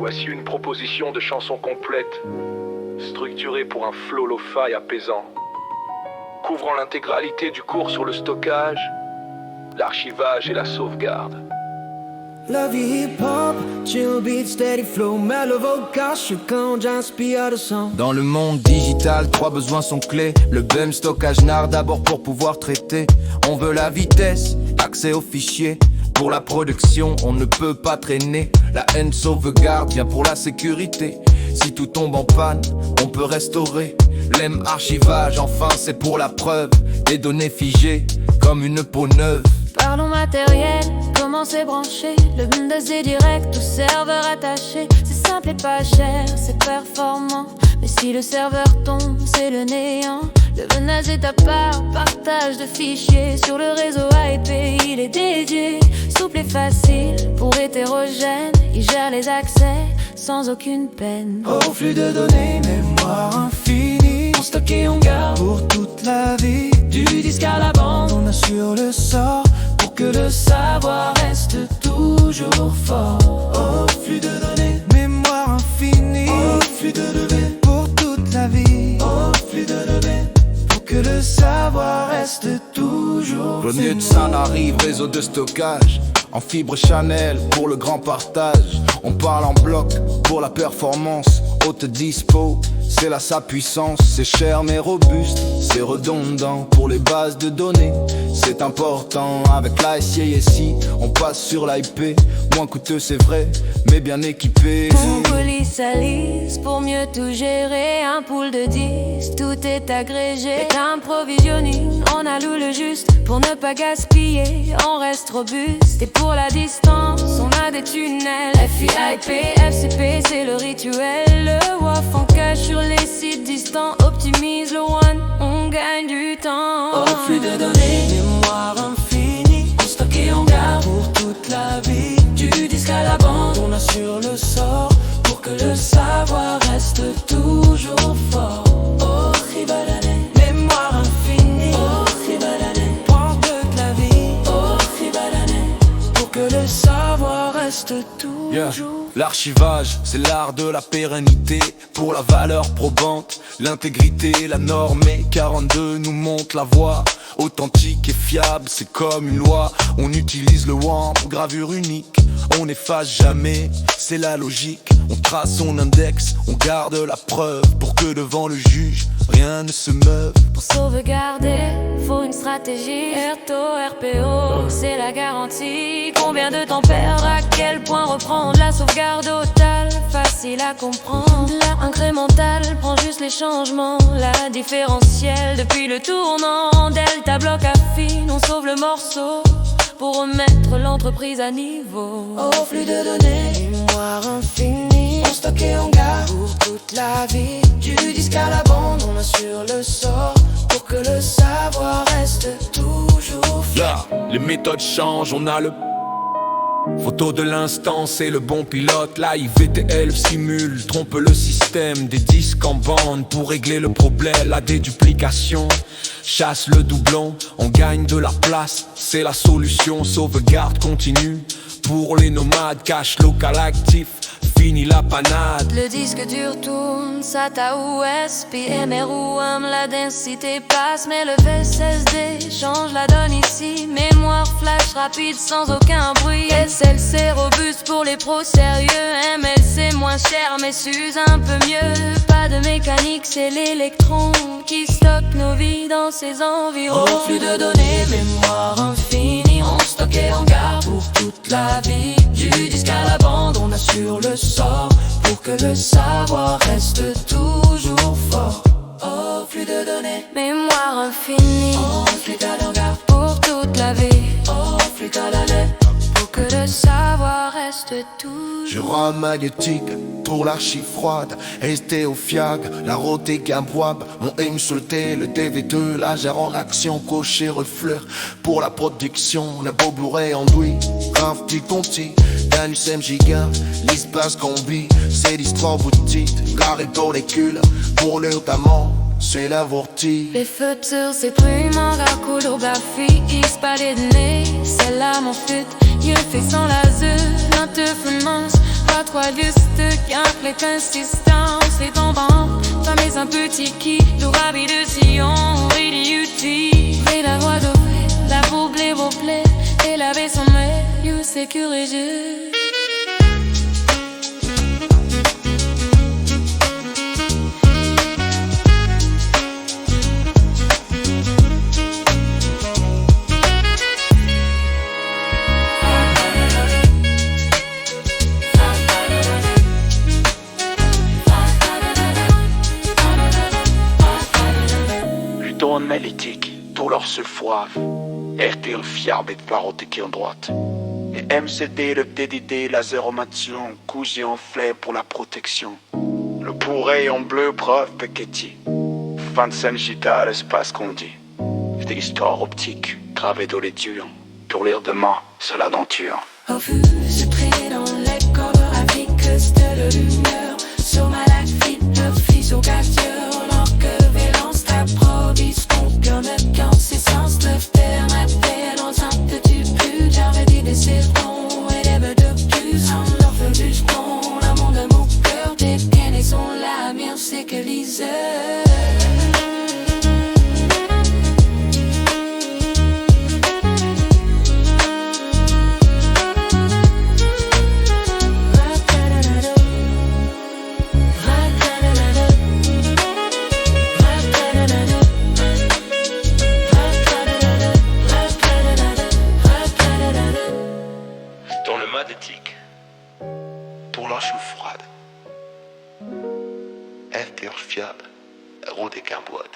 Voici une proposition de chanson complète, structurée pour un flow lo-fi apaisant, couvrant l'intégralité du cours sur le stockage, l'archivage et la sauvegarde. La vie hip-hop, chill beat, steady flow, mellow vocal, je quand j'inspire de son. Dans le monde digital, trois besoins sont clés. Le BEM, stockage NAR, d'abord pour pouvoir traiter. On veut la vitesse, accès aux fichiers. Pour la production, on ne peut pas traîner. La haine sauvegarde vient pour la sécurité. Si tout tombe en panne, on peut restaurer. L'EM archivage, enfin c'est pour la preuve. Des données figées, comme une peau neuve. Parlons matériel, comment c'est branché. Le Windows est direct, au serveur attaché. C'est simple et pas cher, c'est performant. Mais si le serveur tombe, c'est le néant. Le Windows est à part, partage de fichiers. Sur le réseau IP, il est dédié. Souple et facile, pour hétérogène. Il gère les accès, sans aucune peine. Au flux de données, mémoire infinie. On stocke et on garde pour toute la vie. Du disque à la bande, on assure le sort. Pour que le savoir reste toujours fort. Au flux de données, mémoire infinie. Au flux de données, pour toute la vie. Au flux de données, pour que le savoir reste toujours fort. Venu de Sanary, réseau de stockage. En fibre Chanel pour le grand partage. On parle en bloc pour la performance. Haute dispo, c'est là sa puissance. C'est cher mais robuste, c'est redondant pour les bases de données. C'est important, avec la SIASI, on passe sur l'IP. Moins coûteux c'est vrai, mais bien équipé. Mon police Alice, pour mieux tout gérer. Un pool de 10, tout est agrégé. Un provisioning, on alloue le juste. Pour ne pas gaspiller, on reste robuste. Et pour la distance, on a des tunnels. FIIP, FCP, c'est le rituel. Le WAF en cache sur les sites distants. Optimise le one, on gagne du temps. Au flux de données, mémoire infinie. On stocke et on garde pour toute la vie. Du disque à la bande, on assure le sort. Pour que le savoir reste toujours fort. Oh, Ribalane, mémoire infinie. Oh, Ribalane, pour toute la vie. Oh, Ribalane, pour que le savoir reste toujours. L'archivage, c'est l'art de la pérennité. Pour la valeur probante, l'intégrité, la norme et 42 nous montre la voie. Authentique et fiable, c'est comme une loi. On utilise le WAMP, gravure unique. On n'efface jamais, c'est la logique. On trace son index, on garde la preuve. Pour que devant le juge, rien ne se meuve. Pour sauvegarder, faut une stratégie. RTO, RPO, c'est la garantie. Combien de temps perdre, à quel point reprendre. La sauvegarde totale, facile à comprendre. La incrémentale prend juste les changements. La différentielle depuis le tournant. Delta bloc affine, on sauve le morceau. Pour remettre l'entreprise à niveau. Au flux de données, mémoire infinie. On stocke et on garde pour toute la vie. Du disque à la bande, on assure le sort. Pour que le savoir reste toujours fort. Là, les méthodes changent, on a le photo de l'instant, c'est le bon pilote. La IVTL simule, trompe le système. Des disques en bande pour régler le problème. La déduplication chasse le doublon, on gagne de la place. C'est la solution, sauvegarde continue. Pour les nomades, cache local actif. Fini la panade. Le disque dur tourne, SATA ou SPMR ou AM, la densité passe, mais le VSSD change la donne ici. Mémoire flash rapide sans aucun bruit. SLC robuste pour les pros sérieux. MLC moins cher mais s'use un peu mieux. Pas de mécanique, c'est l'électron qui stocke nos vies dans ses environs. Au flux de données, mémoire infinie. On stocke et on garde pour toute la vie. Du disque à la bande, on assure le sort. Pour que le savoir reste toujours fort. Au flux de données, mémoire infinie. On flux à l'engard pour toute la vie. Au flux à la lettre, pour que le savoir reste toujours. Jura magnétique pour l'archive froide. ST au FIAG, la roté Gabouab. On aime sauter le DV2, la gère en action, cocher refleur. Pour la production, la beau Blu-ray andouille. Grave petit conti, Danus M giga, l'espace qu'on vit, c'est l'histoire boutite. Carré molécule, pour notamment, c'est la vortie. Les futurs, c'est plus manga, couleur Bafi, X pas les données, c'est là mon fut. Je fais sans laser, 21 pas trois listes avec insistance, les tombants, fameux un petit qui, le ravi de Sion, idioti. Et la voix de la boublée, et la baie son meilleur, sécurisé. L'éthique, tout leur se foive. RTL fiable et de parotique en droite. Et MCD, le DDD, la zéromation, cousu en fleur pour la protection. Le bourré en bleu, preuve Pechetti. Fin de scène gita, l'espace qu'on dit. Des histoires optiques, gravées dans les dieux. Pour lire demain, c'est l'aventure. Au feu, se traîner dans les corps avec de lumière. Sur ma lac, le fils au quartier. Quand ses sens le faire m'appelle en tant que tu plus j'avais dit des serpents et des bœufs de plus en leur feu du front l'amour de mon cœur tes gaines sont la mienne c'est que liseur. Éthique pour la chou froide. FTR fiable, route des carboides.